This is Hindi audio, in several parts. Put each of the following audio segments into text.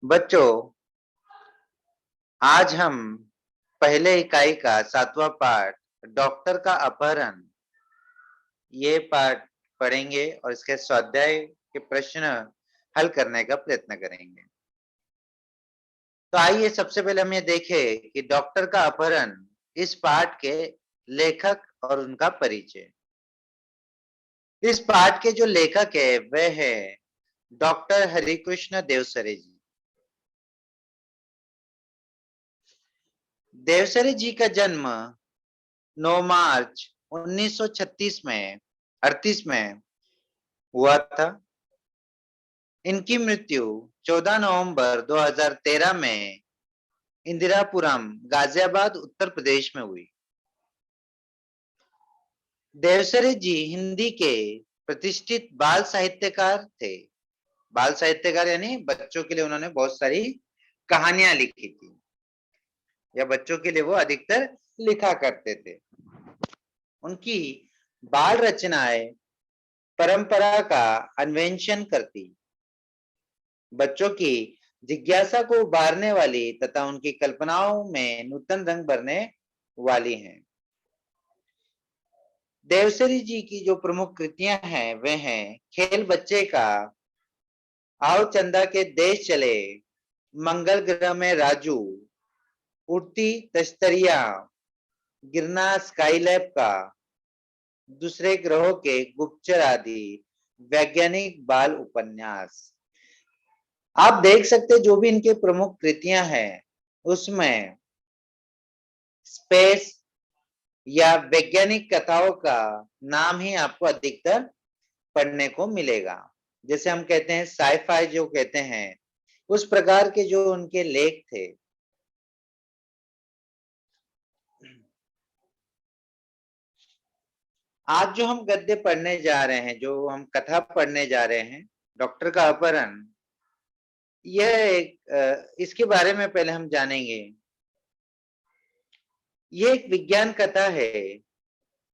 बच्चों, आज हम पहले इकाई का 7वां पाठ डॉक्टर का अपहरण ये पाठ पढ़ेंगे और इसके स्वाध्याय के प्रश्न हल करने का प्रयत्न करेंगे। तो आइए सबसे पहले हम ये देखें कि डॉक्टर का अपहरण इस पाठ के लेखक और उनका परिचय। इस पाठ के जो लेखक है वह है डॉक्टर हरिकृष्ण देवसरे जी। देवसरे जी का जन्म 9 मार्च 1936 में 38 में हुआ था। इनकी मृत्यु 14 नवंबर 2013 में इंदिरापुरम, गाजियाबाद, उत्तर प्रदेश में हुई। देवसरे जी हिंदी के प्रतिष्ठित बाल साहित्यकार थे। बाल साहित्यकार यानी बच्चों के लिए उन्होंने बहुत सारी कहानियां लिखी थी या बच्चों के लिए वो अधिकतर लिखा करते थे। उनकी बाल रचनाएं परंपरा का अन्वेषण करती, बच्चों की जिज्ञासा को उभारने वाली तथा उनकी कल्पनाओं में नूतन रंग भरने वाली हैं। देवसरी जी की जो प्रमुख कृतियां हैं वे हैं खेल बच्चे का, आओ चंदा के देश चले, मंगल ग्रह में राजू, उड़ती तश्तरिया, गिरना स्काईलैब का, दूसरे ग्रहों के गुप्तचर आदि वैज्ञानिक बाल उपन्यास। आप देख सकते जो भी इनके प्रमुख कृतियां हैं उसमें स्पेस या वैज्ञानिक कथाओं का नाम ही आपको अधिकतर पढ़ने को मिलेगा। जैसे हम कहते हैं साइफाई जो कहते हैं, उस प्रकार के जो उनके लेख थे। आज जो हम गद्य पढ़ने जा रहे हैं, जो हम कथा पढ़ने जा रहे हैं, डॉक्टर का अपहरण, यह एक इसके बारे में पहले हम जानेंगे। यह एक विज्ञान कथा है।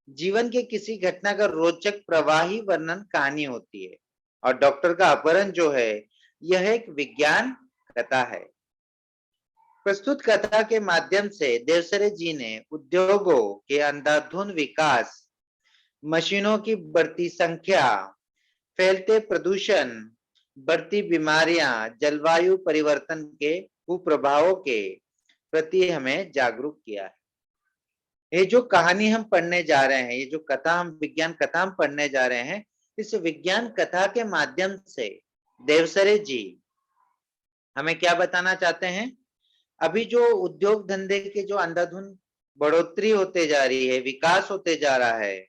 जीवन के किसी घटना का रोचक प्रवाही वर्णन कहानी होती है और डॉक्टर का अपहरण जो है यह एक विज्ञान कथा है। प्रस्तुत कथा के माध्यम से देवसरे जी ने उद्योगों के अंधाधुंध विकास, मशीनों की बढ़ती संख्या, फैलते प्रदूषण, बढ़ती बीमारियां, जलवायु परिवर्तन के कुप्रभावों के प्रति हमें जागरूक किया है। ये जो कहानी हम पढ़ने जा रहे हैं, ये जो कथा हम विज्ञान कथा हम पढ़ने जा रहे हैं, इस विज्ञान कथा के माध्यम से देवसरे जी हमें क्या बताना चाहते हैं। अभी जो उद्योग धंधे के जो अंधाधुंध बढ़ोतरी होते जा रही है, विकास होते जा रहा है,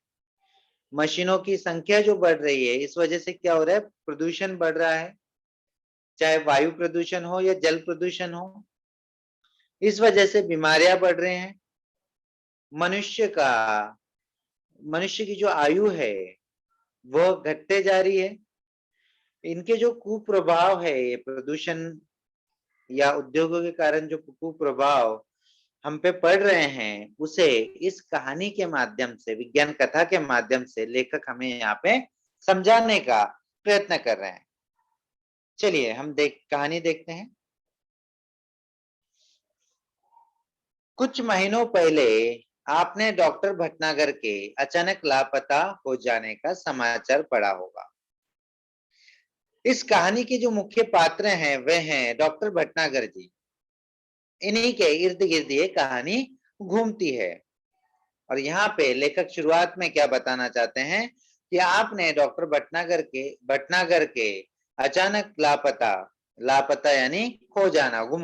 मशीनों की संख्या जो बढ़ रही है, इस वजह से क्या हो रहा है, प्रदूषण बढ़ रहा है, चाहे वायु प्रदूषण हो या जल प्रदूषण हो। इस वजह से बीमारियां बढ़ रहे हैं। मनुष्य की जो आयु है वो घटते जा रही है। इनके जो कुप्रभाव है, ये प्रदूषण या उद्योगों के कारण जो कुप्रभाव हम पे पड़ रहे हैं, उसे इस कहानी के माध्यम से, विज्ञान कथा के माध्यम से लेखक हमें यहाँ पे समझाने का प्रयत्न कर रहे हैं। चलिए हम कहानी देखते हैं। कुछ महीनों पहले आपने डॉक्टर भटनागर के अचानक लापता हो जाने का समाचार पढ़ा होगा। इस कहानी के जो मुख्य पात्र हैं वे हैं डॉक्टर भटनागर जी। इन्हीं के इर्द गिर्द ये कहानी घूमती है और यहाँ पे लेखक शुरुआत में क्या बताना चाहते हैं कि आपने डॉक्टर भटनागर के अचानक लापता यानी खो जाना, गुम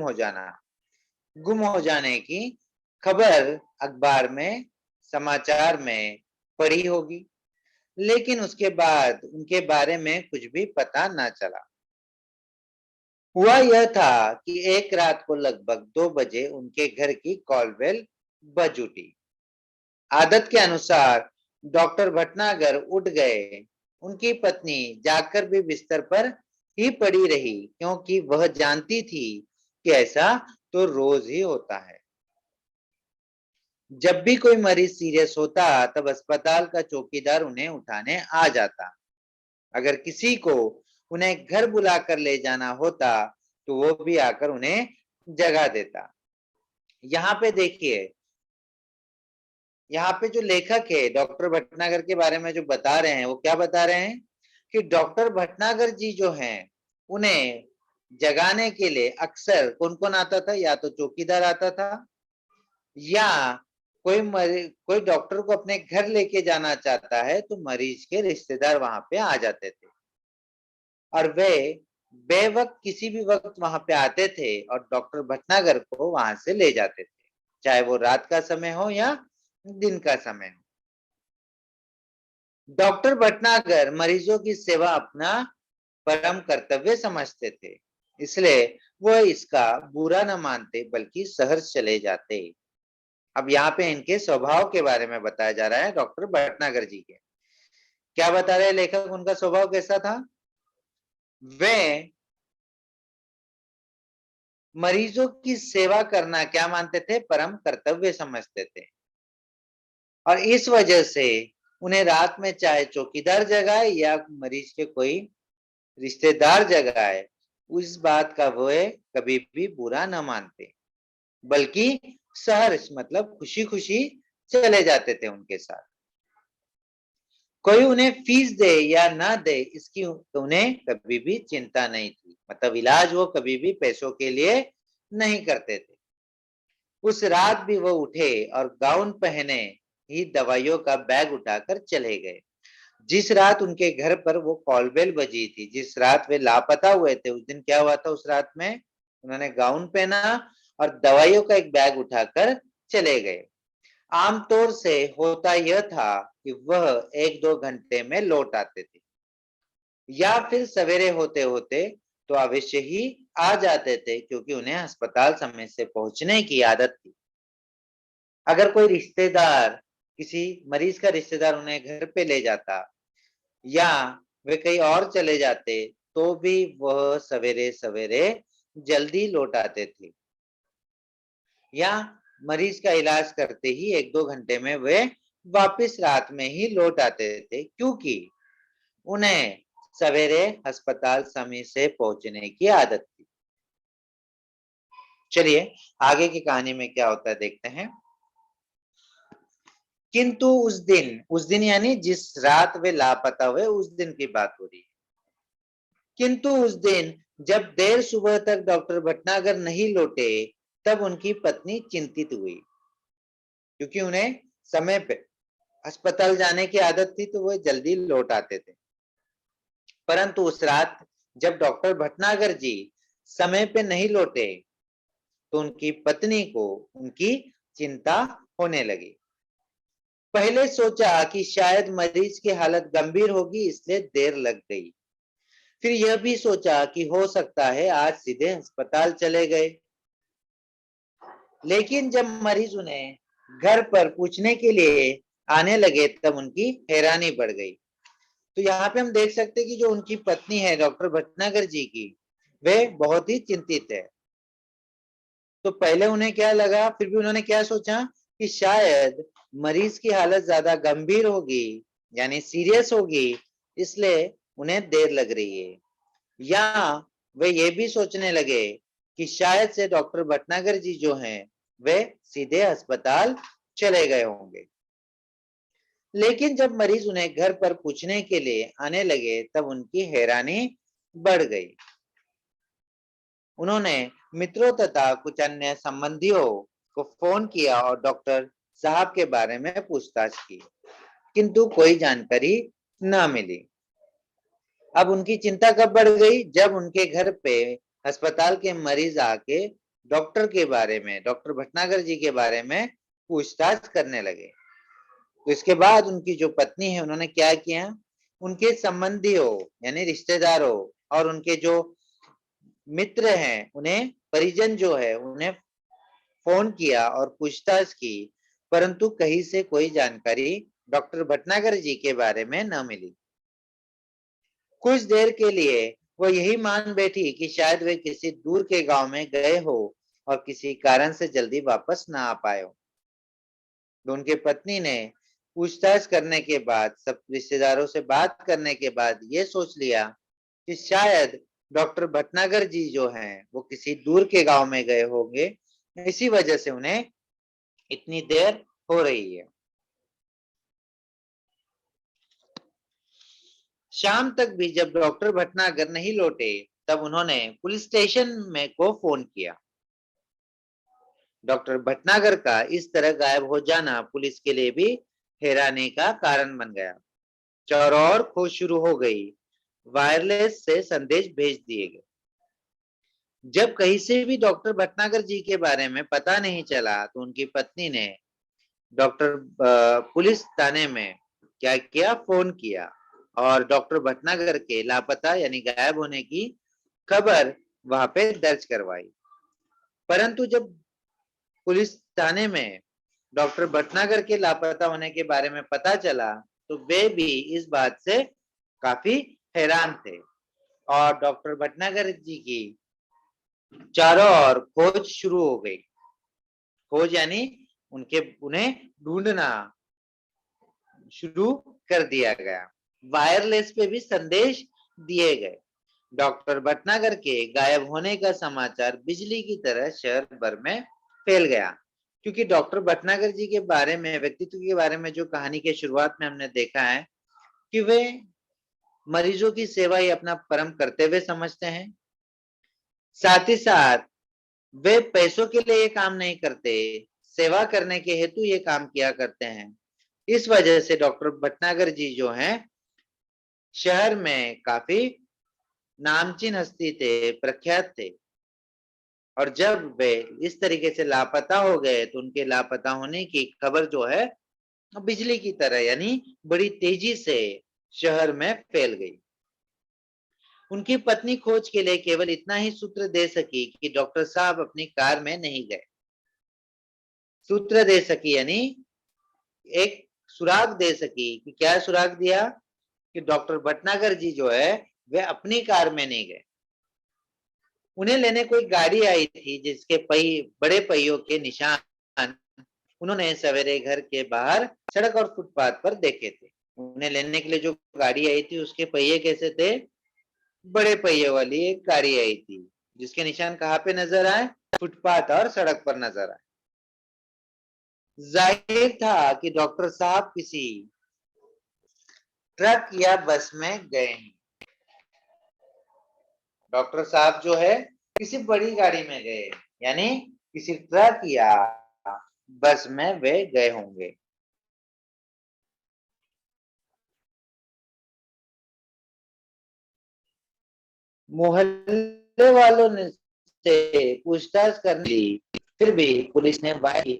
हो जाने की खबर अखबार में, समाचार में पढ़ी होगी, लेकिन उसके बाद उनके बारे में कुछ भी पता ना चला। हुआ यह था कि एक रात को लगभग 2 बजे उनके घर की कॉल बेल बज उठी। आदत के अनुसार डॉक्टर भटनागर उठ गए। उनकी पत्नी जागकर भी बिस्तर पर ही पड़ी रही, क्योंकि वह जानती थी कि ऐसा तो रोज ही होता है। जब भी कोई मरीज सीरियस होता तब अस्पताल का चौकीदार उन्हें उठाने आ जाता। अगर किसी को उन्हें घर बुलाकर ले जाना होता तो वो भी आकर उन्हें जगा देता। यहाँ पे देखिए, यहाँ पे जो लेखक है डॉक्टर भटनागर के बारे में जो बता रहे हैं, वो क्या बता रहे हैं कि डॉक्टर भटनागर जी जो हैं, उन्हें जगाने के लिए अक्सर कौन कौन आता था? या तो चौकीदार आता था, या कोई डॉक्टर को अपने घर लेके जाना चाहता है तो मरीज के रिश्तेदार वहां पे आ जाते थे, और वे बेवक्त किसी भी वक्त वहां पे आते थे और डॉक्टर भटनागर को वहां से ले जाते थे, चाहे वो रात का समय हो या दिन का समय हो। डॉक्टर भटनागर मरीजों की सेवा अपना परम कर्तव्य समझते थे, इसलिए वह इसका बुरा न मानते बल्कि सहर्ष चले जाते। अब यहाँ पे इनके स्वभाव के बारे में बताया जा रहा है डॉक्टर भटनागर जी के। क्या बता रहे हैं लेखक, उनका स्वभाव कैसा था? वे मरीजों की सेवा करना क्या मानते थे? परम कर्तव्य समझते थे, और इस वजह से उन्हें रात में चाहे चौकीदार जगाए या मरीज के कोई रिश्तेदार जगाए, उस बात का वे कभी भी बुरा न मानते, बल्कि सहर्ष मतलब खुशी खुशी चले जाते थे उनके साथ। कोई उन्हें फीस दे या ना दे इसकी उन्हें कभी भी चिंता नहीं थी, मतलब इलाज वो कभी भी पैसों के लिए नहीं करते थे। उस रात भी वो उठे और गाउन पहने ही दवाइयों का बैग उठाकर चले गए। जिस रात उनके घर पर वो कॉल बेल बजी थी, जिस रात वे लापता हुए थे, उस दिन क्या हुआ था? उस रात में उन्होंने गाउन पहना और दवाइयों का एक बैग उठाकर चले गए। आमतौर से होता यह था कि वह 1-2 घंटे में लौट आते थे, या फिर सवेरे होते होते तो अवश्य ही आ जाते थे, क्योंकि उन्हें अस्पताल समय से पहुंचने की आदत थी। अगर कोई रिश्तेदार, किसी मरीज का रिश्तेदार उन्हें घर पे ले जाता, या वे कहीं और चले जाते, तो भी वह सवेरे सवेरे जल्दी लौट आते थे, या मरीज का इलाज करते ही 1-2 घंटे में वे वापस रात में ही लौट आते थे, क्योंकि उन्हें सवेरे अस्पताल समय से पहुंचने की आदत थी। चलिए आगे की कहानी में क्या होता है देखते हैं। किंतु उस दिन यानी जिस रात वे लापता हुए, उस दिन की बात हो रही है। किंतु उस दिन जब देर सुबह तक डॉक्टर भटनागर नहीं लौटे, तब उनकी पत्नी चिंतित हुई, क्योंकि उन्हें समय पे अस्पताल जाने की आदत थी तो वो जल्दी लौट आते थे। परंतु उस रात जब डॉक्टर भटनागर जी समय पे नहीं लौटे, तो उनकी पत्नी को उनकी चिंता होने लगी। पहले सोचा कि शायद मरीज की हालत गंभीर होगी, इसलिए देर लग गई। फिर यह भी सोचा कि हो सकता है आज सीधे अस्पताल चले गए। लेकिन जब मरीज उन्हें घर पर पूछने के लिए आने लगे, तब उनकी हैरानी बढ़ गई। तो यहाँ पे हम देख सकते हैं कि जो उनकी पत्नी है डॉक्टर भटनागर जी की, वे बहुत ही चिंतित है। तो पहले उन्हें क्या लगा, फिर भी उन्होंने क्या सोचा कि शायद मरीज की हालत ज्यादा गंभीर होगी, यानी सीरियस होगी, इसलिए उन्हें देर लग रही है। या वे ये भी सोचने लगे कि शायद से डॉक्टर भटनागर जी जो हैं, वे सीधे अस्पताल चले गए होंगे। लेकिन जब मरीज उन्हें घर पर पूछने के लिए आने लगे, तब उनकी हैरानी बढ़ गई। उन्होंने मित्रों तथा कुछ अन्य संबंधियों को फोन किया और डॉक्टर साहब के बारे में पूछताछ की, किंतु कोई जानकारी न मिली। अब उनकी चिंता कब बढ़ गई? जब उनके घर पे अस्पताल के मरीज आके डॉक्टर के बारे में, डॉक्टर भटनागर जी के बारे में पूछताछ करने लगे। तो इसके बाद उनकी जो पत्नी है, उन्होंने क्या किया, उनके संबंधियों यानी रिश्तेदारों और उनके जो मित्र हैं, उन्हें परिजन जो है, उन्हें फोन किया और पूछताछ की, परंतु कहीं से कोई जानकारी डॉक्टर भटनागर जी के बारे में न मिली। कुछ देर के लिए वो यही मान बैठी कि शायद वे किसी दूर के गांव में गए हो और किसी कारण से जल्दी वापस ना आ पाए हो। तो उनके पत्नी ने पूछताछ करने के बाद, सब रिश्तेदारों से बात करने के बाद ये सोच लिया कि शायद डॉक्टर भटनागर जी जो हैं वो किसी दूर के गांव में गए होंगे, इसी वजह से उन्हें इतनी देर हो रही है। शाम तक भी जब डॉक्टर भटनागर नहीं लौटे, तब उन्होंने पुलिस स्टेशन में को फोन किया। डॉक्टर भटनागर का इस तरह गायब हो जाना पुलिस के लिए भी हैरानी का कारण बन गया। चारों ओर खोज शुरू हो गई, वायरलेस से संदेश भेज दिए गए। जब कहीं से भी डॉक्टर भटनागर जी के बारे में पता नहीं चला, तो उनकी पत्नी ने डॉक्टर पुलिस थाने में क्या किया, फोन किया और डॉक्टर भटनागर के लापता यानी गायब होने की खबर वहां पे दर्ज करवाई। परंतु जब पुलिस थाने में डॉक्टर भटनागर के लापता होने के बारे में पता चला, तो वे भी इस बात से काफी हैरान थे और डॉक्टर भटनागर जी की चारों ओर खोज शुरू हो गई। खोज यानी उन्हें ढूंढना शुरू कर दिया गया। वायरलेस पे भी संदेश दिए गए। डॉक्टर भटनागर के गायब होने का समाचार बिजली की तरह शहर भर में फैल गया, क्योंकि डॉक्टर भटनागर जी के बारे में, व्यक्तित्व के बारे में जो कहानी के शुरुआत में हमने देखा है कि वे मरीजों की सेवा ही अपना परम कर्तव्य समझते हैं। साथ ही साथ वे पैसों के लिए ये काम नहीं करते, सेवा करने के हेतु ये काम किया करते हैं। इस वजह से डॉक्टर भटनागर जी जो हैं शहर में काफी नामचीन हस्ती थे, प्रख्यात थे। और जब वे इस तरीके से लापता हो गए, तो उनके लापता होने की खबर जो है बिजली की तरह यानी बड़ी तेजी से शहर में फैल गई। उनकी पत्नी खोज के लिए केवल इतना ही सूत्र दे सकी कि डॉक्टर साहब अपनी कार में नहीं गए। सूत्र दे सकी यानी एक सुराग दे सकी कि क्या सुराग दिया कि डॉक्टर भटनागर जी जो है वे अपनी कार में नहीं गए। उन्हें लेने कोई गाड़ी आई थी जिसके बड़े पहियों के निशान उन्होंने सवेरे घर के बाहर सड़क और फुटपाथ पर देखे थे। उन्हें लेने के लिए जो गाड़ी आई थी उसके पहिए कैसे थे, बड़े पहिए वाली एक गाड़ी आई थी जिसके निशान कहाँ पे नजर आए, फुटपाथ और सड़क पर नजर आए। जाहिर था कि डॉक्टर साहब किसी ट्रक या बस में गए हैं। डॉक्टर साहब जो है किसी बड़ी गाड़ी में गए, यानी किसी ट्रक या बस में वे गए होंगे। मोहल्ले वालों ने से पूछताछ करने ली, फिर भी पुलिस ने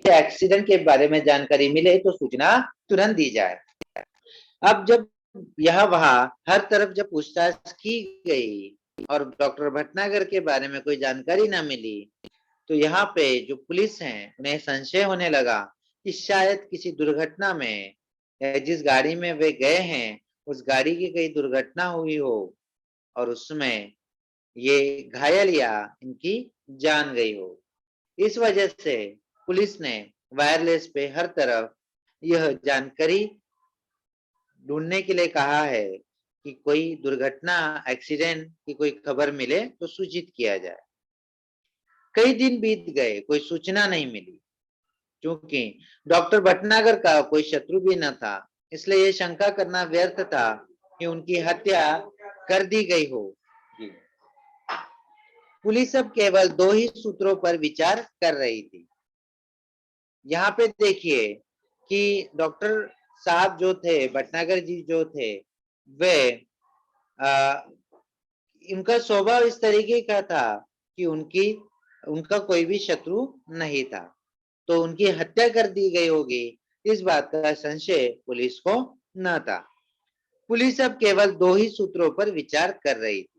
एक्सीडेंट के बारे में जानकारी मिले तो सूचना तुरंत दी जाए। अब जब यहाँ वहां हर तरफ जब पूछताछ की गई और डॉक्टर भटनागर के बारे में कोई जानकारी ना मिली, तो यहाँ पे जो पुलिस है उन्हें संशय होने लगा कि शायद किसी दुर्घटना में या जिस गाड़ी में वे गए हैं उस गाड़ी की कई दुर्घटना हुई हो और उसमें ये घायल या इनकी जान गई हो। इस वजह से पुलिस ने वायरलेस पे हर तरफ यह जानकारी ढूंढने के लिए कहा है कि कोई दुर्घटना, एक्सीडेंट की कोई खबर मिले तो सूचित किया जाए। कई दिन बीत गए, कोई सूचना नहीं मिली। क्योंकि डॉक्टर भटनागर का कोई शत्रु भी न था, इसलिए ये शंका करना व्यर्थ था कि उनकी हत्या कर दी गई हो। पुलिस अब केवल दो ही सूत्रों पर विचार कर रही थी। यहाँ पे देखिए कि डॉक्टर साहब जो थे, भटनागर जी जो थे, वे इनका स्वभाव इस तरीके का था कि उनका कोई भी शत्रु नहीं था, तो उनकी हत्या कर दी गई होगी, इस बात का संशय पुलिस को न था। पुलिस अब केवल दो ही सूत्रों पर विचार कर रही थी।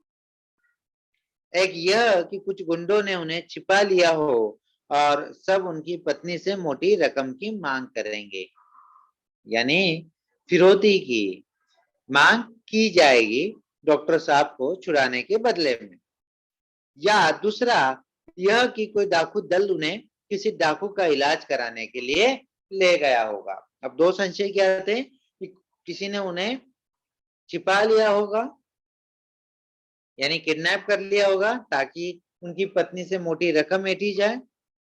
एक यह कि कुछ गुंडों ने उन्हें छिपा लिया हो और सब उनकी पत्नी से मोटी रकम की मांग करेंगे, यानी फिरौती की मांग की जाएगी डॉक्टर साहब को छुड़ाने के बदले में। या दूसरा यह कि कोई डाकू दल उन्हें किसी डाकू का इलाज कराने के लिए ले गया होगा। अब दो संशय क्या थे कि किसी ने उन्हें छिपा लिया होगा यानी किडनैप कर लिया होगा ताकि उनकी पत्नी से मोटी रकम ऐंठी जाए,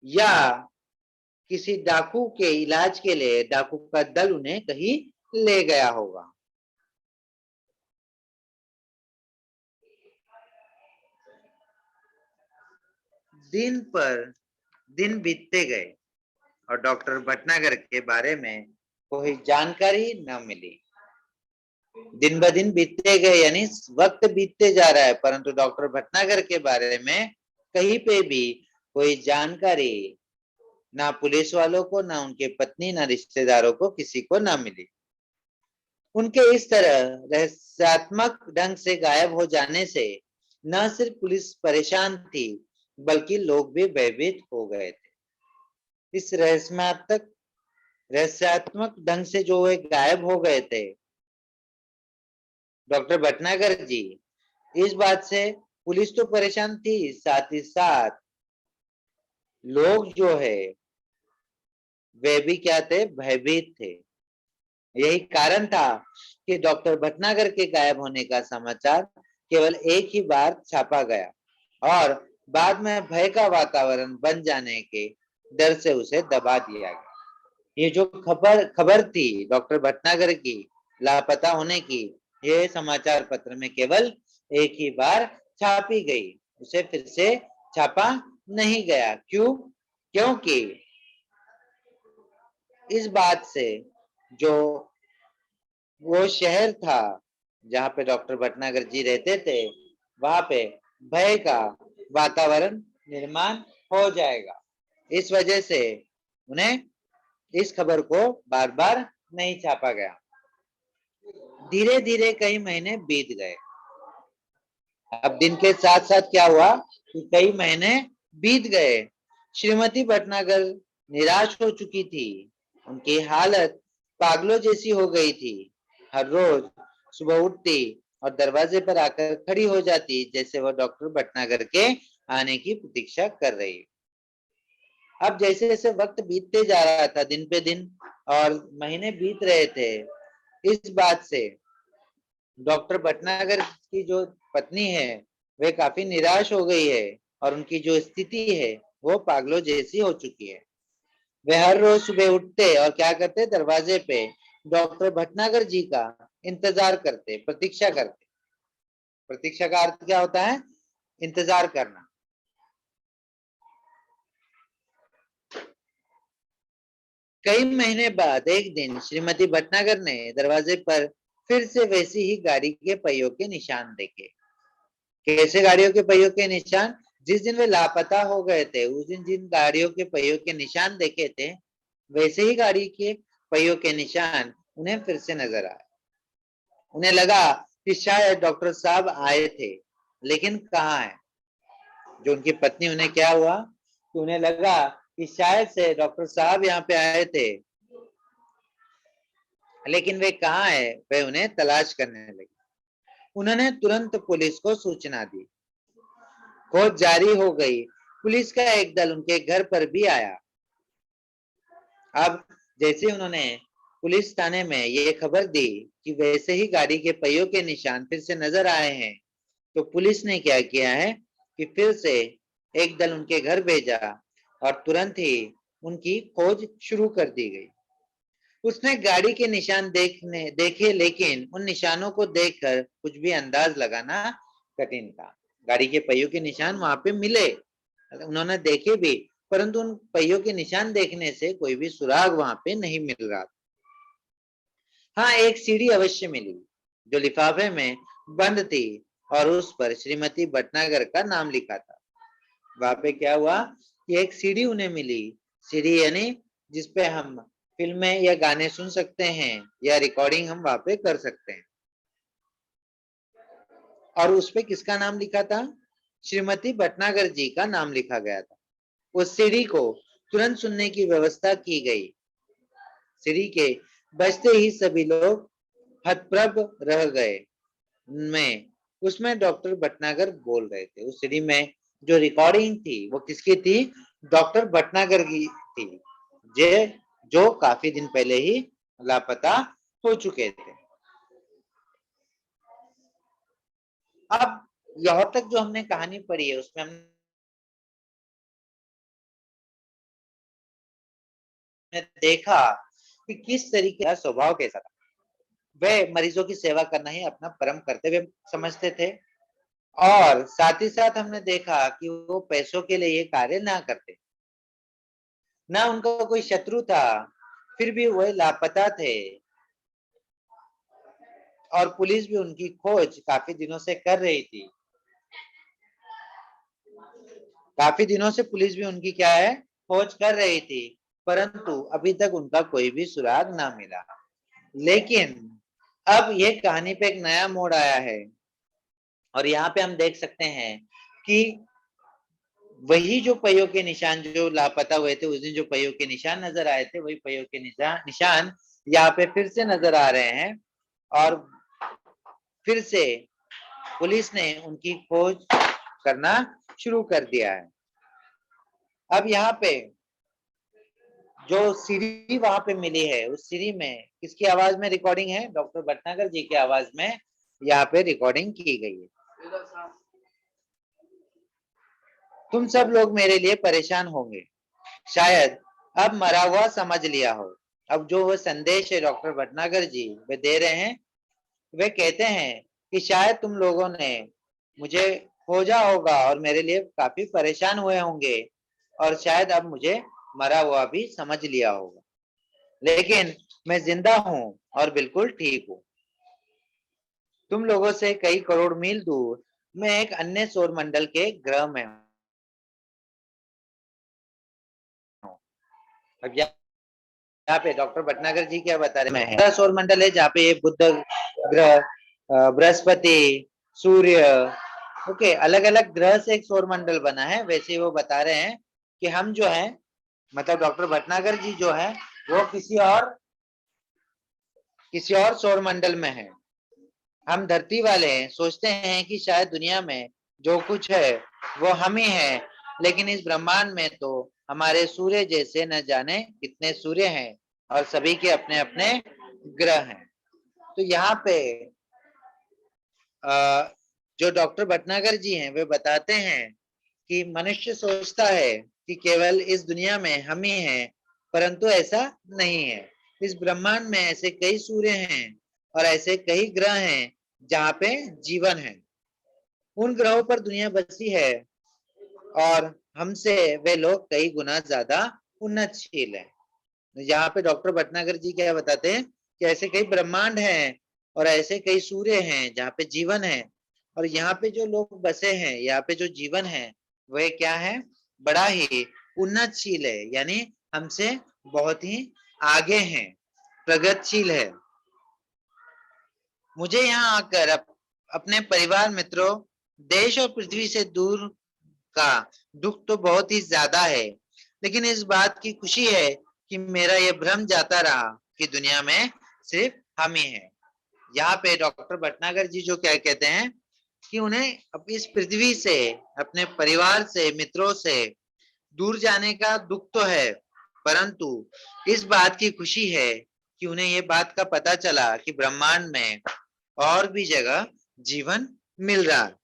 या किसी डाकू के इलाज के लिए डाकू का दल उन्हें कहीं ले गया होगा। दिन पर दिन बीतते गए और डॉक्टर भटनागर के बारे में कोई जानकारी न मिली। दिन ब दिन बीतते गए यानी वक्त बीतते जा रहा है, परंतु डॉक्टर भटनागर के बारे में कहीं पे भी कोई जानकारी ना पुलिस वालों को, ना उनके पत्नी, ना रिश्तेदारों को, किसी को ना मिली। उनके इस तरह रहस्यात्मक ढंग से गायब हो जाने से न सिर्फ पुलिस परेशान थी, बल्कि लोग भी भयभीत हो गए थे। इस रहस्यात्मक ढंग से जो वे गायब हो गए थे डॉक्टर भटनागर जी, इस बात से पुलिस तो परेशान थी, साथ ही साथ लोग जो है वे भी क्या थे, भयभीत थे। यही कारण था कि डॉक्टर भटनागर के गायब होने का समाचार केवल एक ही बार छापा गया और बाद में भय का वातावरण बन जाने के डर से उसे दबा दिया गया। ये जो खबर थी डॉक्टर भटनागर की लापता होने की, ये समाचार पत्र में केवल एक ही बार छापी गई, उसे फिर से छापा नहीं गया। क्यों? क्योंकि इस बात से जो वो शहर था जहाँ पे डॉक्टर भटनागर जी रहते थे, वहां पे भय का वातावरण निर्माण हो जाएगा। इस वजह से उन्हें इस खबर को बार बार नहीं छापा गया। धीरे धीरे कई महीने बीत गए। अब दिन के साथ साथ क्या हुआ कि कई महीने बीत गए। श्रीमती भटनागर निराश हो चुकी थी, उनकी हालत पागलों जैसी हो गई थी। हर रोज सुबह उठती और दरवाजे पर आकर खड़ी हो जाती जैसे वह डॉक्टर भटनागर के आने की प्रतीक्षा कर रही। अब जैसे जैसे वक्त बीतते जा रहा था, दिन पे दिन और महीने बीत रहे थे, इस बात से डॉक्टर भटनागर की जो पत्नी है वे काफी निराश हो गई है और उनकी जो स्थिति है वो पागलों जैसी हो चुकी है। वे हर रोज सुबह उठते और क्या करते, दरवाजे पे डॉक्टर भटनागर जी का इंतजार करते, प्रतीक्षा करते। प्रतीक्षा का अर्थ क्या होता है? इंतजार करना। कई महीने बाद एक दिन श्रीमती भटनागर ने दरवाजे पर फिर से वैसी ही गाड़ी के पहियों के निशान देखे। कैसे गाड़ियों के पहियों के निशान? जिस दिन वे लापता हो गए थे उस दिन जिन गाड़ियों के पहियों के निशान देखे थे, वैसे ही गाड़ी के पहियों के निशान उन्हें फिर से नजर आए। उन्हें लगा कि शायद डॉक्टर साहब आए थे, लेकिन कहाँ है? जो उनकी पत्नी, उन्हें क्या हुआ कि उन्हें लगा कि शायद से डॉक्टर साहब यहाँ पे आए थे, लेकिन वे कहाँ है, वे उन्हें तलाश करने लगे। उन्होंने तुरंत पुलिस को सूचना दी। खोज जारी हो गई। पुलिस का एक दल उनके घर पर भी आया। अब जैसे उन्होंने पुलिस थाने में ये खबर दी कि वैसे ही गाड़ी के पहियों के निशान फिर से नजर आए हैं, तो पुलिस ने क्या किया है कि फिर से एक दल उनके घर भेजा और तुरंत ही उनकी खोज शुरू कर दी गई। उसने गाड़ी के निशान देखे, लेकिन उन निशानों को देखकर कुछ भी अंदाज लगाना कठिन था। गाड़ी के पहियों के निशान वहां पे मिले, उन्होंने देखे भी, परंतु उन पहियों के निशान देखने से कोई भी सुराग वहां पे नहीं मिल रहा। हाँ, एक सीढ़ी अवश्य मिली जो लिफाफे में बंद थी और उस पर श्रीमती भटनागर का नाम लिखा था। वहां पे क्या हुआ कि एक सीढ़ी उन्हें मिली। सीढ़ी यानी जिसपे हम फिल्में या गाने सुन सकते हैं या रिकॉर्डिंग हम वहां पे कर सकते हैं। और उसपे किसका नाम लिखा था? श्रीमती भटनागर जी का नाम लिखा गया था। उस सीढ़ी को तुरंत सुनने की व्यवस्था की गई। सीढ़ी के बजते ही सभी लोग हतप्रभ रह गए। में उसमें डॉक्टर भटनागर बोल रहे थे। उस सीडी में जो रिकॉर्डिंग थी वो किसकी थी? डॉक्टर भटनागर की थी, जे जो काफी दिन पहले ही लापता हो चुके थे। अब यहाँ तक जो हमने कहानी पढ़ी है उसमें हमने देखा कि किस तरीके का स्वभाव कैसा था। वे मरीजों की सेवा करना ही अपना परम कर्तव्य समझते थे और साथ ही साथ हमने देखा कि वो पैसों के लिए ये कार्य ना करते, ना उनका कोई शत्रु था, फिर भी वह लापता थे और पुलिस भी उनकी खोज काफी दिनों से कर रही थी। काफी दिनों से पुलिस भी उनकी क्या है, खोज कर रही थी, परंतु अभी तक उनका कोई भी सुराग ना मिला। लेकिन अब ये कहानी पे एक नया मोड़ आया है और यहाँ पे हम देख सकते हैं कि वही जो पहियों के निशान जो लापता हुए थे उस दिन, जो पहियों के निशान नजर आए थे, वही पहियों के निशान यहाँ पे फिर से नजर आ रहे हैं और फिर से पुलिस ने उनकी खोज करना शुरू कर दिया है। अब यहाँ पे जो सीढ़ी वहां पे मिली है, उस सीढ़ी में किसकी आवाज में रिकॉर्डिंग है? डॉक्टर भटनागर जी की आवाज में यहाँ पे रिकॉर्डिंग की गई है। तुम सब लोग मेरे लिए परेशान होंगे, शायद अब मरा हुआ समझ लिया हो। अब जो वो संदेश है डॉक्टर भटनागर जी वे दे रहे हैं, वे कहते हैं कि शायद तुम लोगों ने मुझे खोजा होगा और मेरे लिए काफी परेशान हुए होंगे और शायद अब मुझे मरा हुआ भी समझ लिया होगा, लेकिन मैं जिंदा हूं और बिल्कुल ठीक हूं। तुम लोगों से कई करोड़ मील दूर मैं एक अन्य सौर मंडल के ग्रह में हूं। अब यहाँ पे डॉक्टर भटनागर जी क्या बता रहे हैं, सौर मंडल है जहाँ पे ये बुध ग्रह, बृहस्पति, सूर्य, ओके, अलग अलग ग्रह से एक सौर मंडल बना है। वैसे वो बता रहे हैं कि हम जो है, मतलब डॉक्टर भटनागर जी जो है वो किसी और सौर मंडल में है। हम धरती वाले हैं, सोचते हैं कि शायद दुनिया में जो कुछ है वो हम ही है, लेकिन इस ब्रह्मांड में तो हमारे सूर्य जैसे न जाने कितने सूर्य हैं और सभी के अपने अपने ग्रह हैं। तो यहाँ पे जो डॉक्टर भटनागर जी हैं वे बताते हैं कि मनुष्य सोचता है कि केवल इस दुनिया में हम ही हैं, परंतु ऐसा नहीं है। इस ब्रह्मांड में ऐसे कई सूर्य हैं और ऐसे कई ग्रह हैं जहाँ पे जीवन है। उन ग्रहों पर दुनिया बसी है और हमसे वे लोग कई गुना ज्यादा उन्नतशील है। यहाँ पे डॉक्टर भटनागर जी क्या बताते हैं कि ऐसे कई ब्रह्मांड हैं और ऐसे कई सूर्य हैं जहाँ पे जीवन है, और यहाँ पे जो लोग बसे हैं, यहाँ पे जो जीवन है वह क्या है, बड़ा ही उन्नतशील है, यानी हमसे बहुत ही आगे हैं, प्रगतिशील है। मुझे यहाँ आकर अपने परिवार, मित्रों, देश और पृथ्वी से दूर का दुख तो बहुत ही ज्यादा है, लेकिन इस बात की खुशी है कि मेरा यह भ्रम जाता रहा कि दुनिया में सिर्फ हम ही हैं। यहाँ पे डॉक्टर भटनागर जी जो क्या कहते हैं कि उन्हें अब इस पृथ्वी से, अपने परिवार से, मित्रों से दूर जाने का दुख तो है, परंतु इस बात की खुशी है कि उन्हें ये बात का पता चला कि ब्रह्मांड में और भी जगह जीवन मिल रहा है।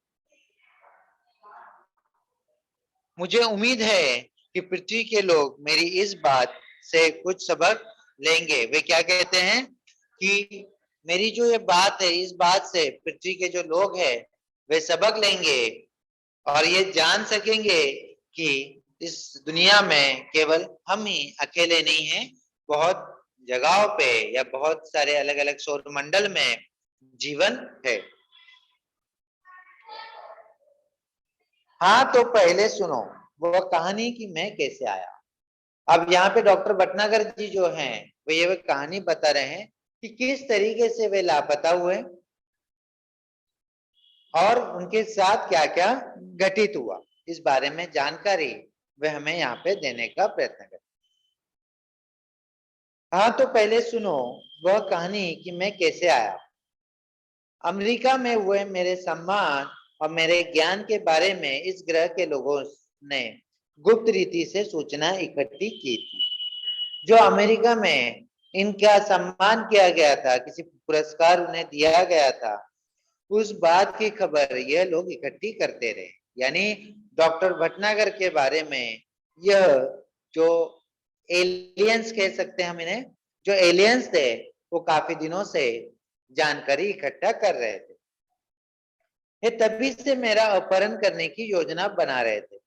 मुझे उम्मीद है कि पृथ्वी के लोग मेरी इस बात से कुछ सबक लेंगे। वे क्या कहते हैं कि मेरी जो ये बात है, इस बात से पृथ्वी के जो लोग हैं वे सबक लेंगे और ये जान सकेंगे कि इस दुनिया में केवल हम ही अकेले नहीं हैं, बहुत जगहों पे या बहुत सारे अलग अलग सौर मंडल में जीवन है। हाँ, तो पहले सुनो वो कहानी कि मैं कैसे आया। अब यहाँ पे डॉक्टर भटनागर जी जो हैं वो ये कहानी बता रहे हैं कि किस तरीके से वे लापता हुए और उनके साथ क्या क्या घटित हुआ, इस बारे में जानकारी वे हमें यहाँ पे देने का प्रयत्न करें। हाँ, तो पहले सुनो वह कहानी कि मैं कैसे आया। अमेरिका में हुए मेरे सम्मान और मेरे ज्ञान के बारे में इस ग्रह के लोगों ने गुप्त रीति से सूचना इकट्ठी की थी। जो अमेरिका में इनका सम्मान किया गया था, किसी पुरस्कार उन्हें दिया गया था, उस बात की खबर यह लोग इकट्ठी करते रहे। यानी डॉक्टर भटनागर के बारे में यह जो एलियंस कह सकते हैं हम इन्हें, जो एलियंस थे वो काफी दिनों से जानकारी इकट्ठा कर रहे थे। ये तभी से मेरा अपहरण करने की योजना बना रहे थे।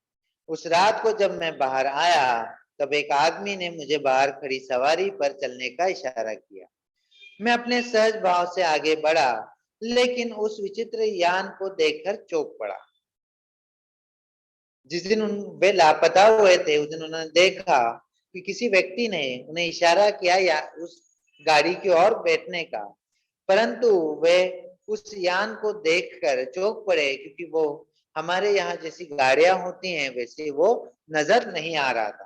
उस रात को जब मैं बाहर आया तब एक आदमी ने मुझे बाहर खड़ी सवारी पर चलने का इशारा किया। मैं अपने सहज भाव से आगे बढ़ा, लेकिन उस विचित्र यान को देखकर चौंक पड़ा। जिस दिन वे लापता हुए थे उस दिन उन्होंने देखा कि किसी व्यक्ति ने उन्हें इशारा किया या उस गाड़ी की ओर बैठने का, परंतु वे उस यान को देखकर चौंक पड़े, क्योंकि वो हमारे यहाँ जैसी गाड़ियां होती हैं वैसे वो नजर नहीं आ रहा था।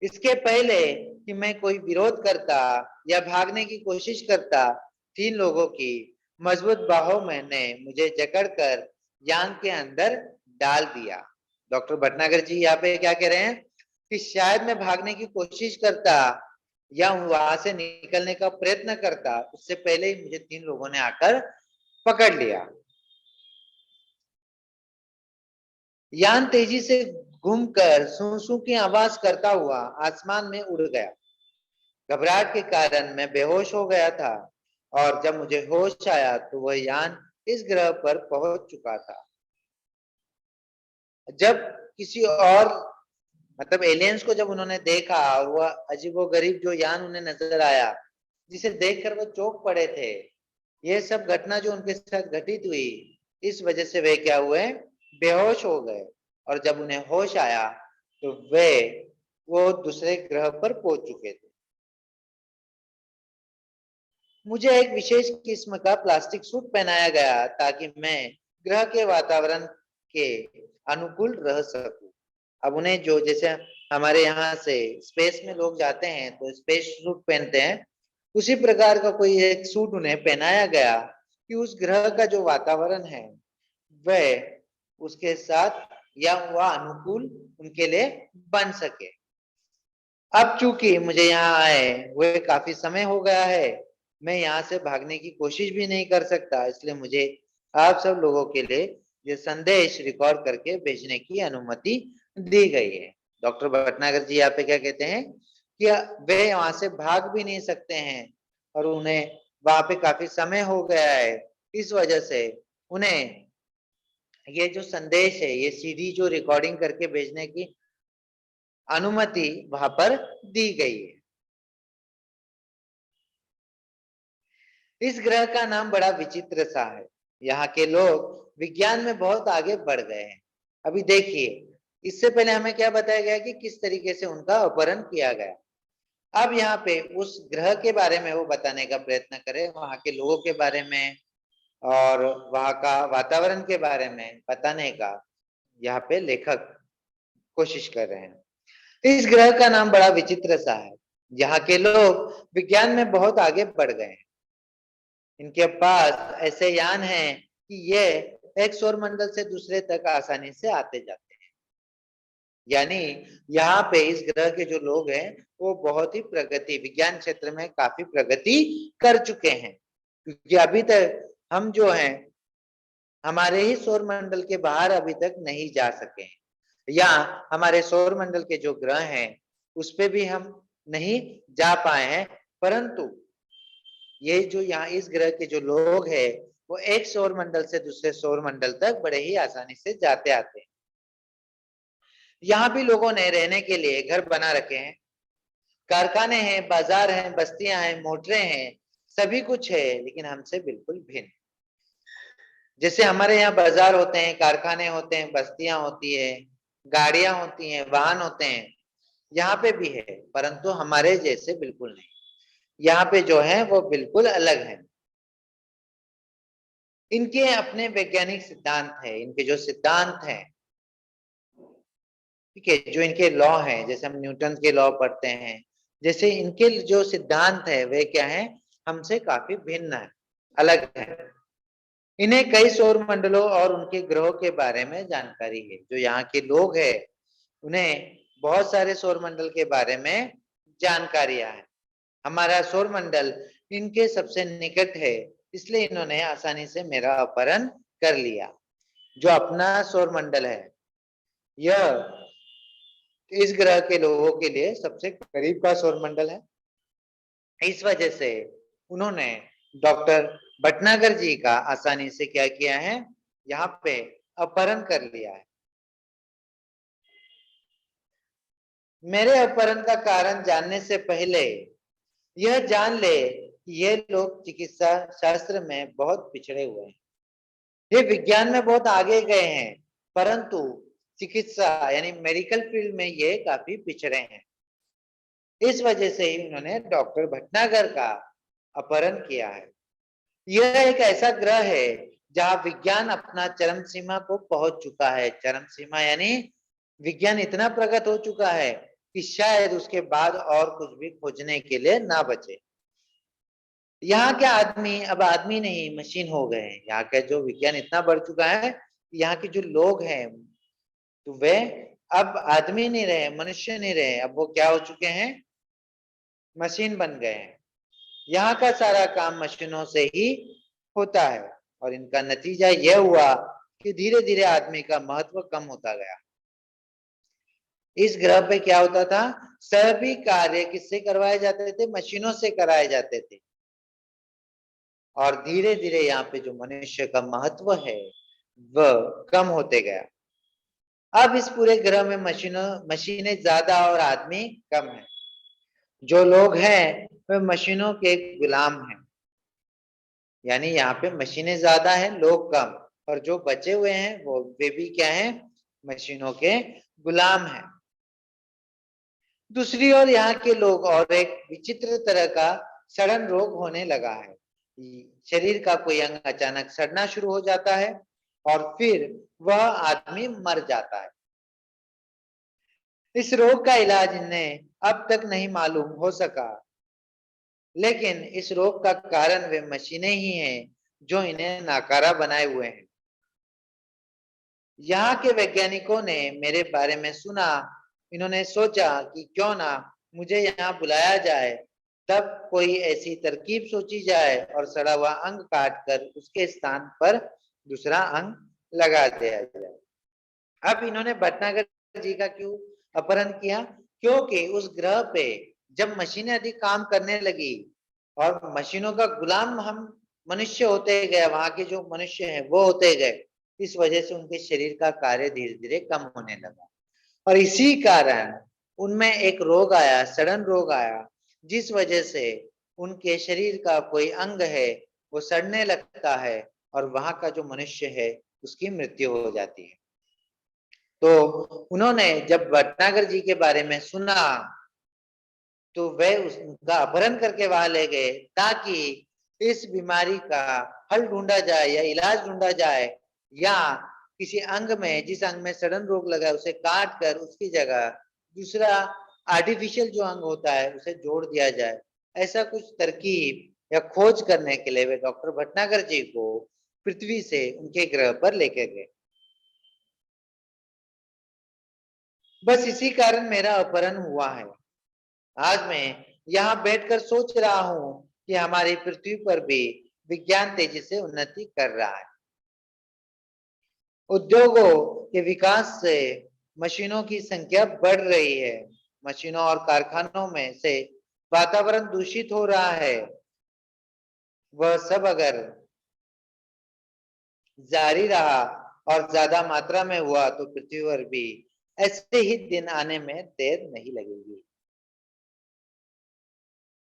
इसके पहले कि मैं कोई विरोध करता या भागने की कोशिश करता, 3 लोगों की मजबूत बाहों में ने मुझे जकड़कर यान के अंदर डाल दिया। डॉक्टर भटनागर जी यहाँ पे क्या कह रहे हैं कि शायद मैं भागने की कोशिश करता या वहां से निकलने का प्रयत्न करता, उससे पहले ही मुझे 3 लोगों ने आकर पकड़ लिया। यान तेजी से घूमकर सू की आवाज करता हुआ आसमान में उड़ गया। घबराहट के कारण मैं बेहोश हो गया था और जब मुझे होश आया तो वह यान इस ग्रह पर पहुंच चुका था। जब किसी और मतलब एलियंस को जब उन्होंने देखा और वह अजीबोगरीब जो यान उन्हें नजर आया, जिसे देखकर वो चौंक पड़े थे, यह सब घटना जो उनके साथ घटित हुई, इस वजह से वे क्या हुए, बेहोश हो गए। और जब उन्हें होश आया तो वे वो दूसरे ग्रह पर पहुंच चुके थे। मुझे एक विशेष किस्म का प्लास्टिक सूट पहनाया गया ताकि मैं ग्रह के वातावरण के अनुकूल रह सकूं। अब उन्हें जो जैसे हमारे यहाँ से स्पेस में लोग जाते हैं तो स्पेस सूट पहनते हैं, उसी प्रकार का कोई एक सूट उन्हें पहनाया गया कि उस ग्रह का जो वातावरण है वह उसके साथ या वह अनुकूल उनके लिए बन सके। अब चूंकि मुझे यहाँ आए हुए काफी समय हो गया है, मैं यहाँ से भागने की कोशिश भी नहीं कर सकता, इसलिए मुझे आप सब लोगों के लिए ये संदेश रिकॉर्ड करके भेजने की अनुमति दी गई है। डॉक्टर भटनागर जी यहाँ पे क्या कहते हैं कि वे वहां से भाग भी नहीं सकते हैं और उन्हें वहां पे काफी समय हो गया है, इस वजह से उन्हें ये जो संदेश है ये सीधी जो रिकॉर्डिंग करके भेजने की अनुमति वहां पर दी गई है। इस ग्रह का नाम बड़ा विचित्र सा है। यहाँ के लोग विज्ञान में बहुत आगे बढ़ गए हैं। अभी देखिए, इससे पहले हमें क्या बताया गया कि किस तरीके से उनका अपहरण किया गया। अब यहाँ पे उस ग्रह के बारे में वो बताने का प्रयत्न करें, वहां के लोगों के बारे में और वहां का वातावरण के बारे में बताने का यहाँ पे लेखक कोशिश कर रहे हैं। इस ग्रह का नाम बड़ा विचित्र सा है। यहाँ के लोग विज्ञान में बहुत आगे बढ़ गए हैं। इनके पास ऐसे यान हैं कि ये एक सौर मंडल से दूसरे तक आसानी से आते जाते हैं। यानी यहाँ पे इस ग्रह के जो लोग हैं वो बहुत ही प्रगति विज्ञान क्षेत्र में काफी प्रगति कर चुके हैं, क्योंकि अभी तक हम जो हैं हमारे ही सौर मंडल के बाहर अभी तक नहीं जा सके हैं, या हमारे सौर मंडल के जो ग्रह हैं उस पे भी हम नहीं जा पाए हैं। परंतु ये जो यहाँ इस ग्रह के जो लोग हैं वो एक सौर मंडल से दूसरे सौर मंडल तक बड़े ही आसानी से जाते आते हैं। यहाँ भी लोगों ने रहने के लिए घर बना रखे हैं, कारखाने हैं, बाजार हैं, बस्तियां हैं, मोटरें हैं, सभी कुछ है, लेकिन हमसे बिल्कुल भिन्न। जैसे हमारे यहाँ बाजार होते हैं, कारखाने होते हैं, बस्तियां होती है, गाड़ियां होती हैं, वाहन होते हैं, यहाँ पे भी है, परंतु हमारे जैसे बिल्कुल नहीं। यहाँ पे जो है वो बिल्कुल अलग है। इनके अपने वैज्ञानिक सिद्धांत है, इनके जो सिद्धांत हैं, ठीक है, जो इनके लॉ हैं, जैसे हम न्यूटन के लॉ पढ़ते हैं, जैसे इनके जो सिद्धांत है वे क्या है, हमसे काफी भिन्न है, अलग है। इन्हें कई सौर मंडलों और उनके ग्रहों के बारे में जानकारी है। जो यहाँ के लोग हैं उन्हें बहुत सारे सौर मंडल के बारे में जानकारियां है। हमारा सौर मंडल इनके सबसे निकट है इसलिए इन्होंने आसानी से मेरा अपहरण कर लिया। जो अपना सौर मंडल है, यह इस ग्रह के लोगों के लिए सबसे करीब का सौर मंडल है। इस वजह से उन्होंने डॉक्टर भटनागर जी का आसानी से क्या किया है, यहाँ पे अपहरण कर लिया है। मेरे अपहरण का कारण जानने से पहले यह जान ले कि ये लोग चिकित्सा शास्त्र में बहुत पिछड़े हुए हैं। ये विज्ञान में बहुत आगे गए हैं, परंतु चिकित्सा यानी मेडिकल फील्ड में ये काफी पिछड़े हैं। इस वजह से ही उन्होंने डॉक्टर भटनागर का अपहरण किया है। यह एक ऐसा ग्रह है जहां विज्ञान अपना चरम सीमा को पहुंच चुका है। चरम सीमा यानी विज्ञान इतना प्रगत हो चुका है कि शायद उसके बाद और कुछ भी खोजने के लिए ना बचे। यहाँ के आदमी अब आदमी नहीं मशीन हो गए हैं। यहाँ का जो विज्ञान इतना बढ़ चुका है, यहाँ के जो लोग हैं तो वे अब आदमी नहीं रहे, मनुष्य नहीं रहे, अब वो क्या हो चुके हैं, मशीन बन गए हैं। यहाँ का सारा काम मशीनों से ही होता है और इनका नतीजा यह हुआ कि धीरे धीरे आदमी का महत्व कम होता गया। इस ग्रह पे क्या होता था, सभी कार्य किससे करवाए जाते थे, मशीनों से कराए जाते थे। और धीरे धीरे यहाँ पे जो मनुष्य का महत्व है वह कम होते गया। अब इस पूरे ग्रह में मशीनें ज्यादा और आदमी कम है। जो लोग हैं वे मशीनों के गुलाम हैं, यानी यहाँ पे मशीनें ज्यादा हैं, लोग कम, और जो बचे हुए हैं वो वे भी क्या हैं, मशीनों के गुलाम हैं। दूसरी ओर यहाँ के लोग और एक विचित्र तरह का सड़न रोग होने लगा है। शरीर का कोई अंग अचानक सड़ना शुरू हो जाता है और फिर वह आदमी मर जाता है। इस रोग का इलाज इन्हें अब तक नहीं मालूम हो सका, लेकिन इस रोग का कारण वे मशीनें ही हैं जो इन्हें नाकारा बनाए हुए हैं। यहाँ के वैज्ञानिकों ने मेरे बारे में सुना, इन्होंने सोचा कि क्यों ना मुझे यहाँ बुलाया जाए, तब कोई ऐसी तरकीब सोची जाए और सड़ा हुआ अंग काटकर उसके स्थान पर दूसरा अंग लगा दिया जाए। अब इन्होंने भटनागर जी का क्यों अपहरण किया, क्योंकि उस ग्रह पे जब मशीनें अधिक काम करने लगी और मशीनों का गुलाम हम मनुष्य होते गए, वहां के जो मनुष्य हैं वो होते गए, इस वजह से उनके शरीर का कार्य धीरे धीरे कम होने लगा और इसी कारण उनमें एक रोग आया, सड़न रोग आया, जिस वजह से उनके शरीर का कोई अंग है वो सड़ने लगता है और वहां का जो मनुष्य है उसकी मृत्यु हो जाती है। तो उन्होंने जब भटनागर जी के बारे में सुना तो वे उसका अपहरण करके वहां ले गए ताकि इस बीमारी का हल ढूंढा जाए या इलाज ढूंढा जाए, या किसी अंग में, जिस अंग में सड़न रोग लगा है उसे काट कर उसकी जगह दूसरा आर्टिफिशियल जो अंग होता है उसे जोड़ दिया जाए। ऐसा कुछ तरकीब या खोज करने के लिए वे डॉक्टर भटनागर जी को पृथ्वी से उनके ग्रह पर लेकर गए। बस इसी कारण मेरा अपहरण हुआ है। आज मैं यहाँ बैठकर सोच रहा हूँ कि हमारी पृथ्वी पर भी विज्ञान तेजी से उन्नति कर रहा है। उद्योगों के विकास से मशीनों की संख्या बढ़ रही है। मशीनों और कारखानों में से वातावरण दूषित हो रहा है। वह सब अगर जारी रहा और ज्यादा मात्रा में हुआ तो पृथ्वी पर भी ऐसे ही दिन आने में देर नहीं लगेगी।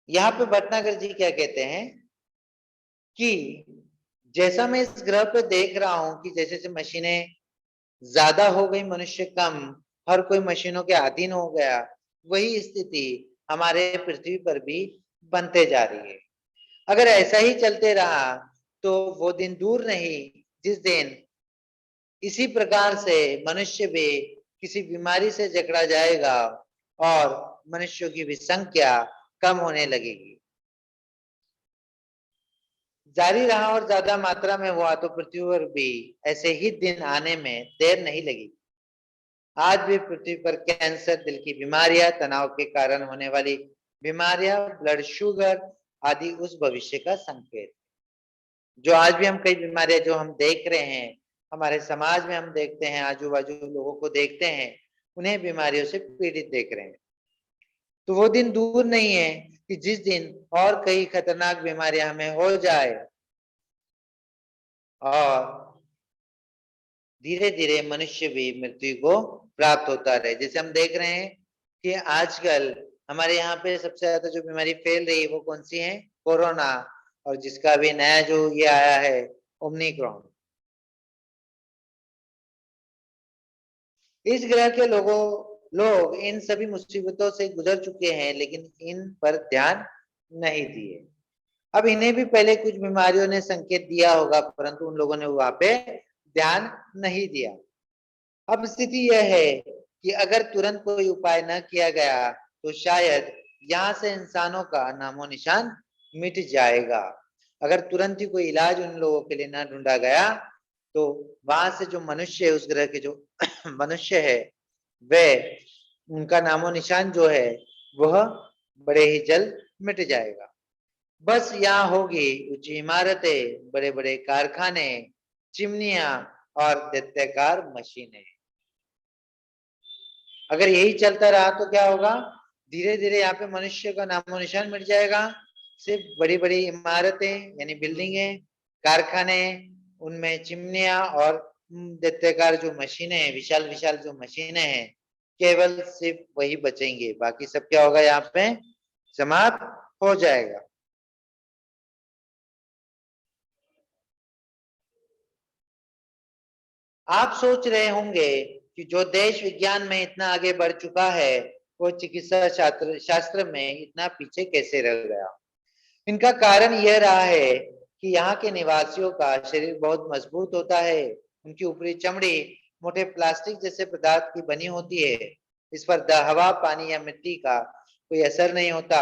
यहाँ पे भटनागर जी क्या कहते हैं कि जैसा मैं इस ग्रह पे देख रहा हूं कि जैसे जैसे मशीनें ज्यादा हो गई, मनुष्य कम, हर कोई मशीनों के अधीन हो गया, वही स्थिति हमारे पृथ्वी पर भी बनते जा रही है। अगर ऐसा ही चलते रहा तो वो दिन दूर नहीं जिस दिन इसी प्रकार से मनुष्य भी किसी बीमारी से जकड़ा जाएगा और मनुष्यों की भी संख्या कम होने लगेगी। जारी रहा और ज्यादा मात्रा में हुआ तो पृथ्वी पर भी ऐसे ही दिन आने में देर नहीं लगी। आज भी पृथ्वी पर कैंसर, दिल की बीमारियां, तनाव के कारण होने वाली बीमारियां, ब्लड शुगर आदि उस भविष्य का संकेत। जो आज भी हम कई बीमारियां जो हम देख रहे हैं, हमारे समाज में हम देखते हैं, आजू बाजू लोगों को देखते हैं, उन्हें बीमारियों से पीड़ित देख रहे हैं। तो वो दिन दूर नहीं है कि जिस दिन और कई खतरनाक बीमारियां हमें हो जाए और धीरे धीरे मनुष्य भी मृत्यु को प्राप्त होता रहे। जैसे हम देख रहे हैं कि आजकल हमारे यहाँ पे सबसे ज्यादा जो बीमारी फैल रही है वो कौन सी है? कोरोना। और जिसका भी नया जो ये आया है, ओमिक्रॉन। इस ग्रह के लोग इन सभी मुसीबतों से गुजर चुके हैं, लेकिन इन पर ध्यान नहीं दिए। अब इन्हें भी पहले कुछ बीमारियों ने संकेत दिया होगा, परंतु उन लोगों ने वहां पे ध्यान नहीं दिया। अब स्थिति यह है कि अगर तुरंत कोई उपाय न किया गया तो शायद यहाँ से इंसानों का नामो निशान मिट जाएगा। अगर तुरंत ही कोई इलाज उन लोगों के लिए न ढूंढा गया तो वहां से जो मनुष्य है, उस ग्रह के जो मनुष्य है, वह उनका नामो निशान जो है वह बड़े ही जल्द मिट जाएगा। बस यहाँ होगी ऊंची इमारतें, बड़े बड़े कारखाने, चिमनियां और दैत्याकार मशीनें। अगर यही चलता रहा तो क्या होगा? धीरे धीरे यहाँ पे मनुष्य का नामो निशान मिट जाएगा। सिर्फ बड़ी बड़ी इमारतें यानी बिल्डिंगें, कारखाने, उनमें चिमनियां और दैत्याकार जो मशीनें हैं, विशाल विशाल जो मशीनें हैं, केवल सिर्फ वही बचेंगे। बाकी सब क्या होगा? यहाँ पे समाप्त हो जाएगा। आप सोच रहे होंगे कि जो देश विज्ञान में इतना आगे बढ़ चुका है, वो चिकित्सा शास्त्र में इतना पीछे कैसे रह गया? इनका कारण यह रहा है कि यहाँ के निवासियों का शरीर बहुत मजबूत होता है। उनकी ऊपरी चमड़ी मोटे प्लास्टिक जैसे पदार्थ की बनी होती है। इस पर हवा, पानी या मिट्टी का कोई असर नहीं होता।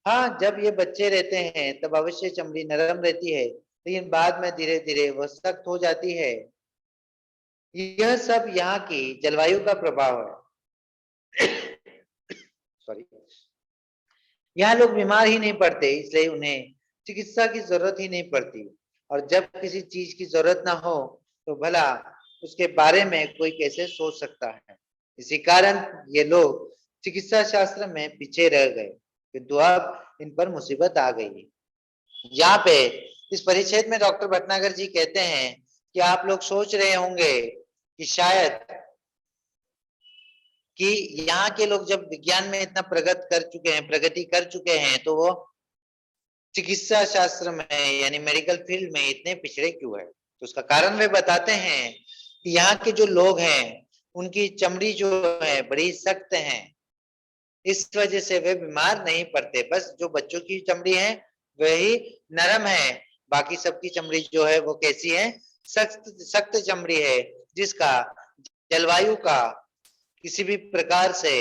हाँ, जब ये बच्चे रहते हैं तब अवश्य चमड़ी नरम रहती है, लेकिन बाद में धीरे धीरे वह सख्त हो जाती है। यह सब यहाँ की जलवायु का प्रभाव है। सॉरी। यहाँ लोग बीमार ही नहीं पड़ते, इसलिए उन्हें चिकित्सा की जरूरत ही नहीं पड़ती। और जब किसी चीज की जरूरत ना हो तो भला उसके बारे में कोई कैसे सोच सकता है? इसी कारण ये लोग चिकित्सा शास्त्र में पीछे रह गए, किंतु अब इन पर मुसीबत आ गई। यहाँ पे इस परिच्छेद में डॉक्टर भटनागर जी कहते हैं कि आप लोग सोच रहे होंगे कि शायद कि यहाँ के लोग जब विज्ञान में इतना प्रगति कर चुके हैं, तो वो चिकित्सा शास्त्र में यानी मेडिकल फील्ड में इतने पिछड़े क्यों है? तो उसका कारण वे बताते हैं कि यहाँ के जो लोग हैं उनकी चमड़ी जो है बड़ी सख्त है। इस वजह से वे बीमार नहीं पड़ते। बस जो बच्चों की चमड़ी है वही नरम है, बाकी सबकी चमड़ी जो है वो कैसी है? सख्त सख्त चमड़ी है, जिसका जलवायु का किसी भी प्रकार से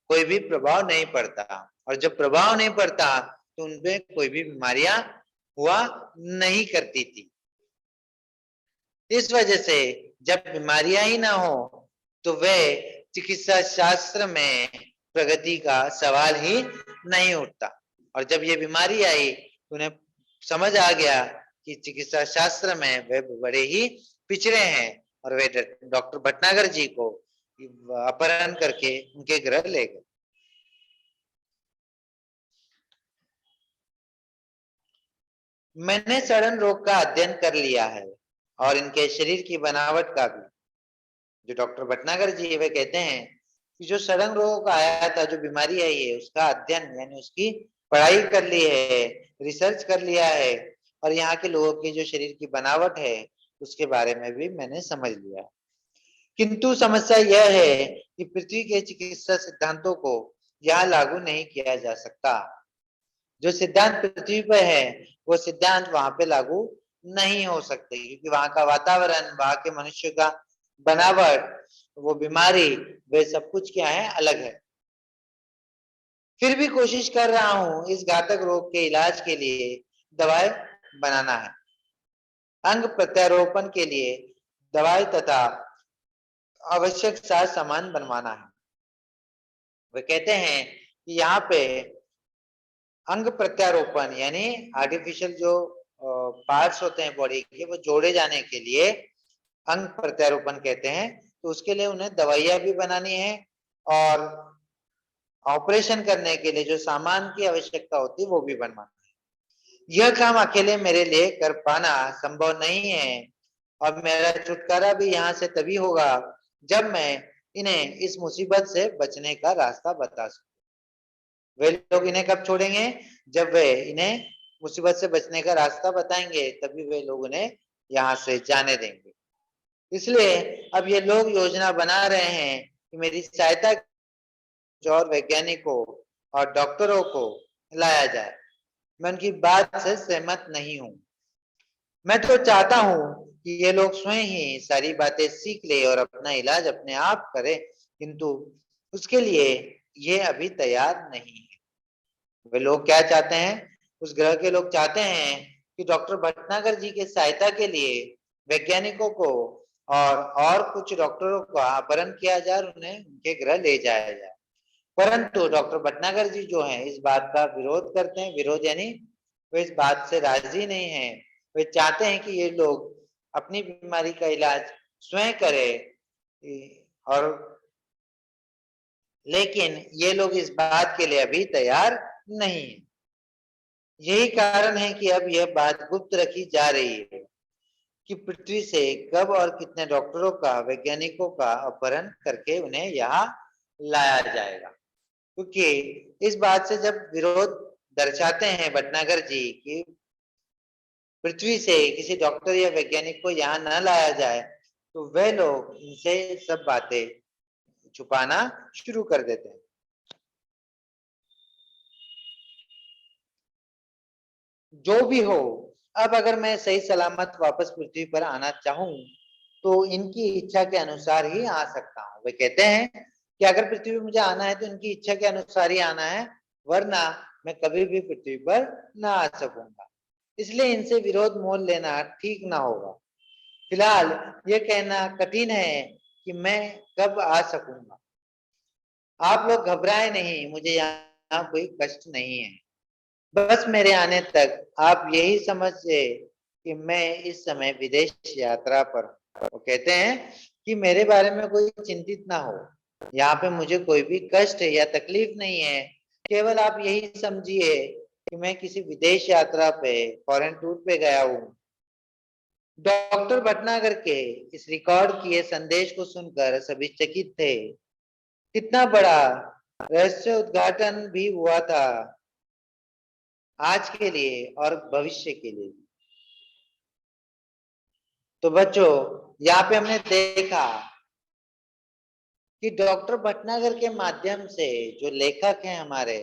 कोई भी प्रभाव नहीं पड़ता। और जब प्रभाव नहीं पड़ता तो उनपे कोई भी बीमारियां हुआ नहीं करती थी। इस वजह से जब बीमारियां ही ना हो तो वे चिकित्सा शास्त्र में प्रगति का सवाल ही नहीं उठता। और जब ये बीमारी आई तो उन्हें समझ आ गया कि चिकित्सा शास्त्र में वे बड़े ही पिछड़े हैं, और वे डॉक्टर भटनागर जी को अपहरण करके उनके घर ले गए। मैंने सड़न रोग का अध्ययन कर लिया है और इनके शरीर की बनावट का भी। जो डॉक्टर भटनागर जी वे कहते हैं कि जो सड़न रोग आया था, जो बीमारी आई है, उसका अध्ययन यानी उसकी पढ़ाई कर ली है, रिसर्च कर लिया है, और यहाँ के लोगों की जो शरीर की बनावट है उसके बारे में भी मैंने समझ लिया। किंतु समस्या यह है कि पृथ्वी के चिकित्सा सिद्धांतों को यहाँ लागू नहीं किया जा सकता। जो सिद्धांत पृथ्वी पर है वो सिद्धांत वहां पे लागू नहीं हो सकते, क्योंकि वहां का वातावरण, वहां के मनुष्य का बनावट, वो बीमारी, वे सब कुछ क्या है? अलग है। फिर भी कोशिश कर रहा हूं इस घातक रोग के इलाज के लिए दवाई बनाना है। अंग प्रत्यारोपण के लिए दवाई तथा आवश्यक साज सामान बनवाना है। वे कहते हैं कि यहाँ पे अंग प्रत्यारोपण यानी आर्टिफिशियल जो पार्ट्स होते हैं बॉडी के, वो जोड़े जाने के लिए अंग प्रत्यारोपण कहते हैं। तो उसके लिए उन्हें दवाइयां भी बनानी है और ऑपरेशन करने के लिए जो सामान की आवश्यकता होती है वो भी बनवाना है। यह काम अकेले मेरे लिए कर पाना संभव नहीं है और मेरा छुटकारा भी यहाँ से तभी होगा जब मैं इन्हें इस मुसीबत से बचने का रास्ता बता सकूं। वे लोग इन्हें कब छोड़ेंगे? जब वे इन्हें मुसीबत से बचने का रास्ता बताएंगे, तभी वे लोग उन्हें यहाँ से जाने देंगे। इसलिए अब ये लोग योजना बना रहे हैं कि मेरी सहायता और वैज्ञानिकों और डॉक्टरों को लाया जाए। मैं उनकी बात से सहमत नहीं हूं। मैं तो चाहता हूं कि ये लोग स्वयं ही सारी बातें सीख ले और अपना इलाज अपने आप करें, किंतु उसके लिए ये अभी तैयार नहीं है। वे लोग क्या चाहते हैं? उस ग्रह के लोग चाहते हैं कि डॉक्टर भटनागर जी के सहायता के लिए वैज्ञानिकों को और कुछ डॉक्टरों का अपहरण किया जाए और उन्हें उनके ग्रह ले जाया जाए। परंतु डॉक्टर भटनागर जी जो हैं इस बात का विरोध करते हैं। विरोध यानी वे इस बात से राजी नहीं है। वे चाहते हैं कि ये लोग अपनी बीमारी का इलाज स्वयं करें और लेकिन ये लोग इस बात के लिए अभी तैयार नहीं है। यही कारण है कि अब यह बात गुप्त रखी जा रही है कि पृथ्वी से कब और कितने डॉक्टरों का, वैज्ञानिकों का अपहरण करके उन्हें यहाँ लाया जाएगा। क्योंकि इस बात से जब विरोध दर्शाते हैं भटनागर जी कि पृथ्वी से किसी डॉक्टर या वैज्ञानिक को यहाँ न लाया जाए, तो वे लोग इनसे सब बातें छुपाना शुरू कर देते हैं। जो भी हो, अब अगर मैं सही सलामत वापस पृथ्वी पर आना चाहूं तो इनकी इच्छा के अनुसार ही आ सकता हूं। वे कहते हैं कि अगर पृथ्वी पर मुझे आना है तो इनकी इच्छा के अनुसार ही आना है, वरना मैं कभी भी पृथ्वी पर ना आ सकूंगा। इसलिए इनसे विरोध मोल लेना ठीक ना होगा। फिलहाल ये कहना कठिन है कि मैं कब आ सकूंगा। आप लोग घबराए नहीं, मुझे यहाँ कोई कष्ट नहीं है। बस मेरे आने तक आप यही समझिए कि मैं इस समय विदेश यात्रा पर हूं। वो कहते हैं कि मेरे बारे में कोई चिंतित ना हो, यहाँ पे मुझे कोई भी कष्ट या तकलीफ नहीं है। केवल आप यही समझिए कि मैं किसी विदेश यात्रा पे, फॉरेन टूर पे गया हूँ। डॉक्टर भटनागर के इस रिकॉर्ड किए संदेश को सुनकर सभी चकित थे। कितना बड़ा रहस्य उद्घाटन भी हुआ था आज के लिए और भविष्य के लिए। तो बच्चों, यहाँ पे हमने देखा कि डॉक्टर भटनागर के माध्यम से जो लेखक हैं हमारे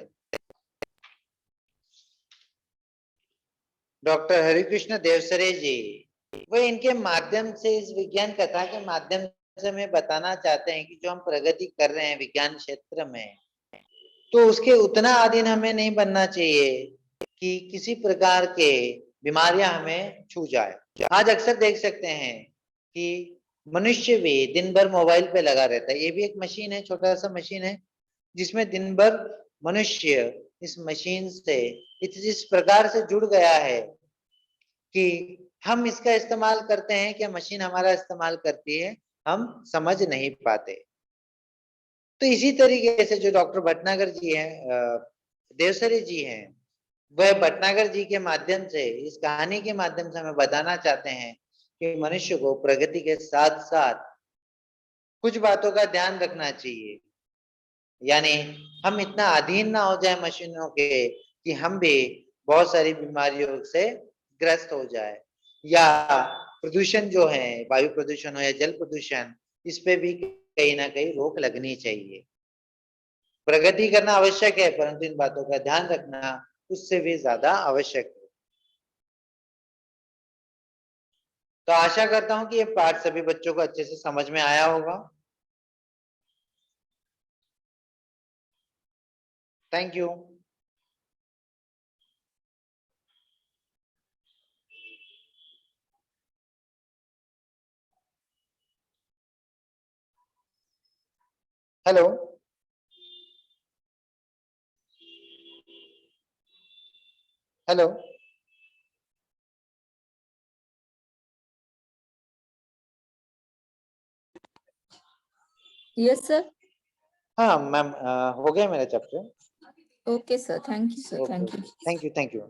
डॉक्टर हरिकृष्ण देवसरे जी, वो इनके माध्यम से, इस विज्ञान कथा के माध्यम से हमें बताना चाहते हैं कि जो हम प्रगति कर रहे हैं विज्ञान क्षेत्र में, तो उसके उतना अधीन हमें नहीं बनना चाहिए कि किसी प्रकार के बीमारियां हमें छू जाए। आज अक्सर देख सकते हैं कि मनुष्य भी दिन भर मोबाइल पे लगा रहता है। ये भी एक मशीन है, छोटा सा मशीन है, जिसमें दिन भर मनुष्य इस मशीन से इस प्रकार से जुड़ गया है कि हम इसका इस्तेमाल करते हैं क्या मशीन हमारा इस्तेमाल करती है, हम समझ नहीं पाते। तो इसी तरीके से जो डॉक्टर भटनागर जी हैं, देवसरे जी हैं, वह भटनागर जी के माध्यम से, इस कहानी के माध्यम से हमें बताना चाहते हैं कि मनुष्य को प्रगति के साथ साथ कुछ बातों का ध्यान रखना चाहिए। यानी हम इतना अधीन ना हो जाए मशीनों के कि हम भी बहुत सारी बीमारियों से ग्रस्त हो जाए, या प्रदूषण जो है, वायु प्रदूषण हो या जल प्रदूषण, इस पे भी कहीं ना कहीं रोक लगनी चाहिए। प्रगति करना आवश्यक है, परंतु इन बातों का ध्यान रखना उससे भी ज्यादा आवश्यक है। तो आशा करता हूं कि ये पाठ सभी बच्चों को अच्छे से समझ में आया होगा। Thank you. Hello. Hello. Yes sir. हाँ मैम, हो गया मेरा chapter. Okay sir, thank you sir, okay, thank you. Thank you, thank you.